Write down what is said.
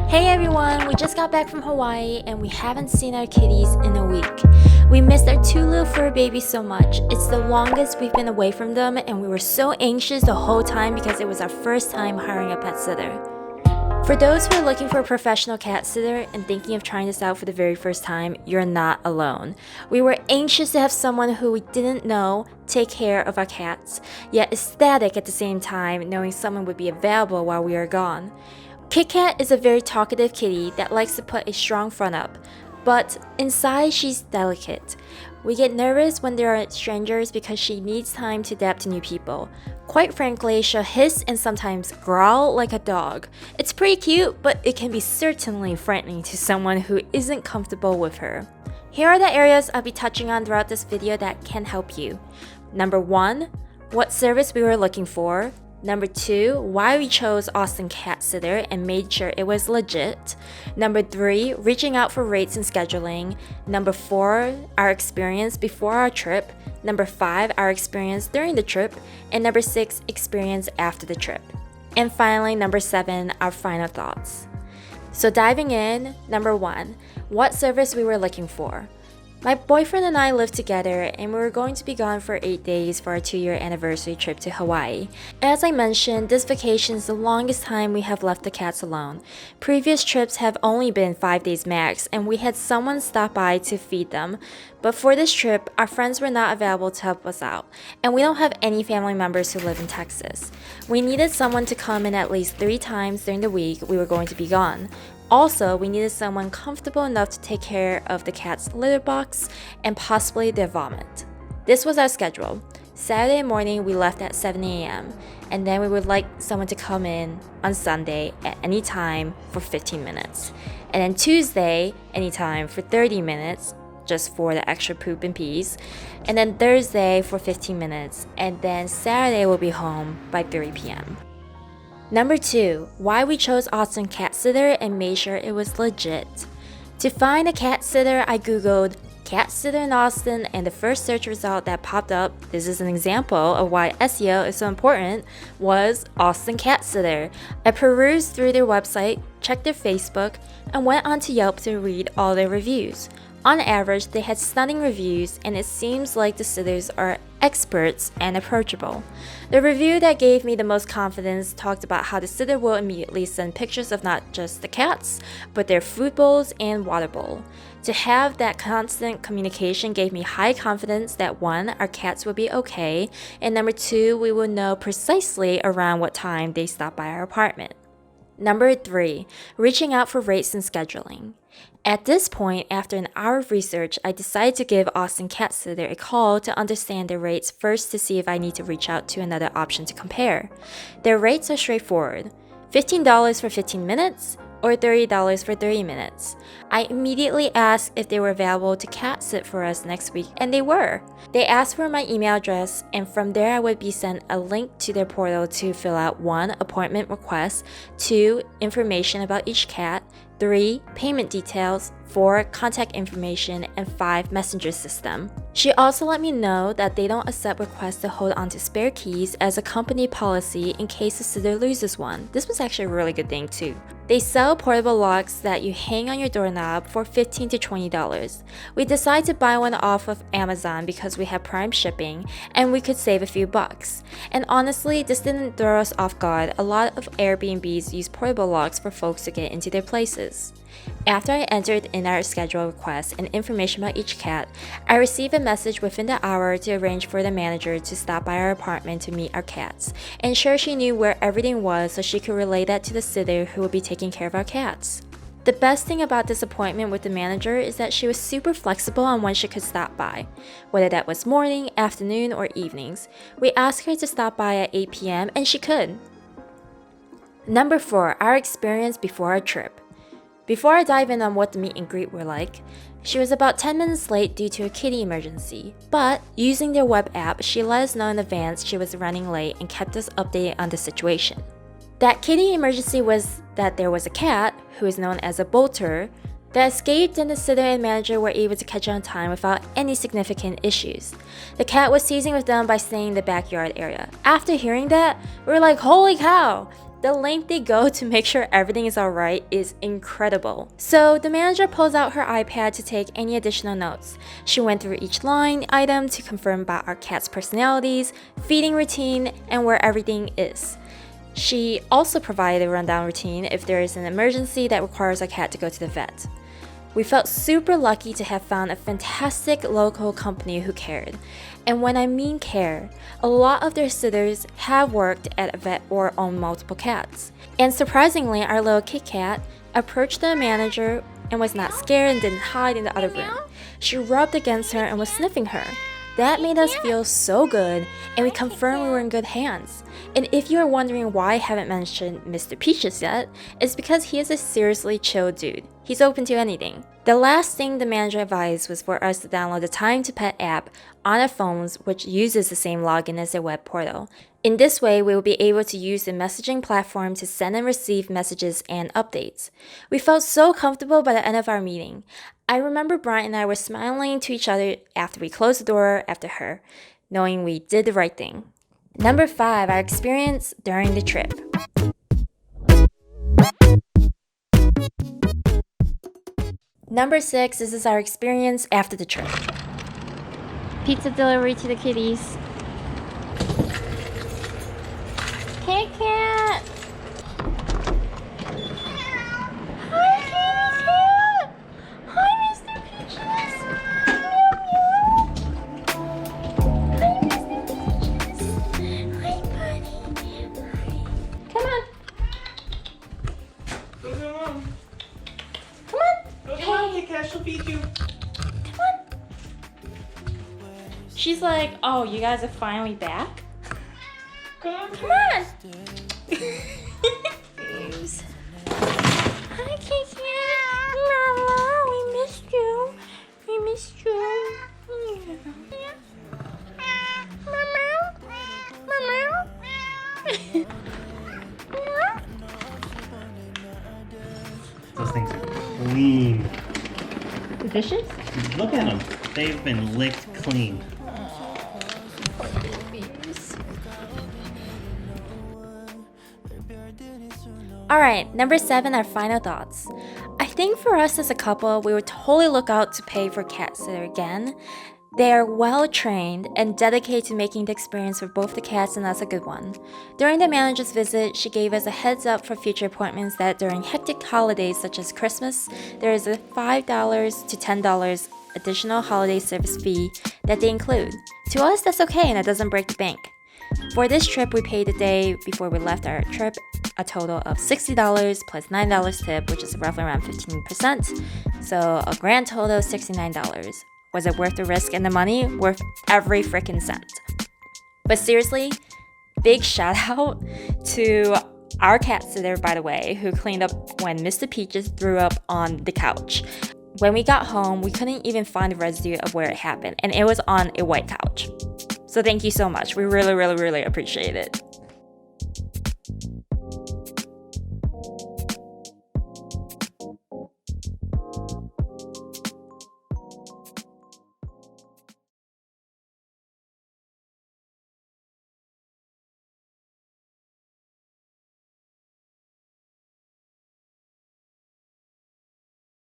Hey everyone, we just got back from Hawaii and we haven't seen our kitties in a week. We missed our two little fur babies so much. It's the longest we've been away from them and we were so anxious the whole time because it was our first time hiring a pet sitter. For those who are looking for a professional cat sitter and thinking of trying this out for the very first time, you're not alone. We were anxious to have someone who we didn't know take care of our cats, yet ecstatic at the same time knowing someone would be available while we are gone. Kit Kat is a very talkative kitty that likes to put a strong front up, but inside she's delicate. We get nervous when there are strangers because she needs time to adapt to new people. Quite frankly, she'll hiss and sometimes growl like a dog. It's pretty cute, but it can be certainly frightening to someone who isn't comfortable with her. Here are the areas I'll be touching on throughout this video that can help you. Number 1, what service we were looking for. Number 2, why we chose Austin Cat Sitter and made sure it was legit. Number 3, reaching out for rates and scheduling. Number 4, our experience before our trip. Number 5, our experience during the trip. And number 6, experience after the trip. And finally, number 7, our final thoughts. So diving in, number 1, what service we were looking for. My boyfriend and I lived together and we were going to be gone for 8 days for our 2-year anniversary trip to Hawaii. As I mentioned, this vacation is the longest time we have left the cats alone. Previous trips have only been 5 days max and we had someone stop by to feed them. But for this trip, our friends were not available to help us out, and we don't have any family members who live in Texas. We needed someone to come in at least 3 times during the week we were going to be gone. Also, we needed someone comfortable enough to take care of the cat's litter box and possibly their vomit. This was our schedule. Saturday morning, we left at 7 a.m., and then we would like someone to come in on Sunday at any time for 15 minutes. And then Tuesday, anytime for 30 minutes, just for the extra poop and pees. And then Thursday for 15 minutes, and then Saturday we'll be home by 3 p.m. Number 2, why we chose Austin Cat Sitter and made sure it was legit. To find a cat sitter, I googled cat sitter in Austin and the first search result that popped up, this is an example of why SEO is so important, was Austin Cat Sitter. I perused through their website, checked their Facebook, and went on to Yelp to read all their reviews. On average, they had stunning reviews and it seems like the sitters are experts and approachable. The review that gave me the most confidence talked about how the sitter will immediately send pictures of not just the cats, but their food bowls and water bowl. To have that constant communication gave me high confidence that 1, our cats would be okay, and number 2, we would know precisely around what time they stop by our apartment. Number 3, reaching out for rates and scheduling. At this point, after an hour of research, I decided to give Austin Cat Sitter a call to understand their rates first to see if I need to reach out to another option to compare. Their rates are straightforward, $15 for 15 minutes or $30 for 30 minutes. I immediately asked if they were available to cat sit for us next week, and they were. They asked for my email address, and from there I would be sent a link to their portal to fill out 1, appointment request, 2, information about each cat, 3, payment details, 4, contact information, and 5, messenger system. She also let me know that they don't accept requests to hold onto spare keys as a company policy in case the sitter loses one. This was actually a really good thing too. They sell portable locks that you hang on your doorknob for $15 to $20. We decided to buy one off of Amazon because we had Prime shipping and we could save a few bucks. And honestly, this didn't throw us off guard. A lot of Airbnbs use portable locks for folks to get into their places. After I entered in our schedule request and information about each cat, I received a message within the hour to arrange for the manager to stop by our apartment to meet our cats, ensure she knew where everything was so she could relay that to the sitter who would be taking care of our cats. The best thing about this appointment with the manager is that she was super flexible on when she could stop by, whether that was morning, afternoon, or evenings. We asked her to stop by at 8 p.m. and she could. Number 4, our experience before our trip. Before I dive in on what the meet and greet were like, she was about 10 minutes late due to a kitty emergency, but using their web app, she let us know in advance she was running late and kept us updated on the situation. That kitty emergency was that there was a cat, who is known as a bolter, that escaped and the sitter and manager were able to catch on time without any significant issues. The cat was teasing with them by staying in the backyard area. After hearing that, we were like, holy cow! The length they go to make sure everything is alright is incredible. So the manager pulls out her iPad to take any additional notes. She went through each line item to confirm about our cat's personalities, feeding routine, and where everything is. She also provided a rundown routine if there is an emergency that requires our cat to go to the vet. We felt super lucky to have found a fantastic local company who cared. And when I mean care, a lot of their sitters have worked at a vet or own multiple cats. And surprisingly, our little Kit Kat approached the manager and was not scared and didn't hide in the other room. She rubbed against her and was sniffing her. That made us feel so good, and we confirmed we were in good hands. And if you are wondering why I haven't mentioned Mr. Peaches yet, it's because he is a seriously chill dude. He's open to anything. The last thing the manager advised was for us to download the Time to Pet app on our phones, which uses the same login as their web portal. In this way, we will be able to use the messaging platform to send and receive messages and updates. We felt so comfortable by the end of our meeting. I remember Brian and I were smiling to each other after we closed the door after her, knowing we did the right thing. Number 5, our experience during the trip. Number 6, this is our experience after the trip. Pizza delivery to the kitties. Kit Kat! Hi, Kitty Cat! Hi, Mr. Peaches! Meow, meow! Hi, Mr. Peaches! Hi, buddy! Hi. Come on! Go to mom. Come on! Go to mom, Kit Kat, she'll feed you. Come on! She's like, oh, you guys are finally back? Come on. Come on! Babes. Hi, Kit Kat. Mama, we missed you. We missed you. Yeah. Mama. Mama. Those things are clean. The dishes? Look at them. They've been licked clean. Alright, number 7, our final thoughts. I think for us as a couple, we would totally look out to pay for cat sitter again. They are well trained and dedicated to making the experience for both the cats and us a good one. During the manager's visit, she gave us a heads up for future appointments that during hectic holidays such as Christmas, there is a $5 to $10 additional holiday service fee that they include. To us, that's okay and it doesn't break the bank. For this trip, we paid the day before we left our trip a total of $60 plus $9 tip, which is roughly around 15%. So a grand total of $69. Was it worth the risk and the money? Worth every freaking cent. But seriously, big shout out to our cat sitter, by the way, who cleaned up when Mr. Peaches threw up on the couch. When we got home, we couldn't even find the residue of where it happened, and it was on a white couch. So thank you so much. We really, really, really appreciate it.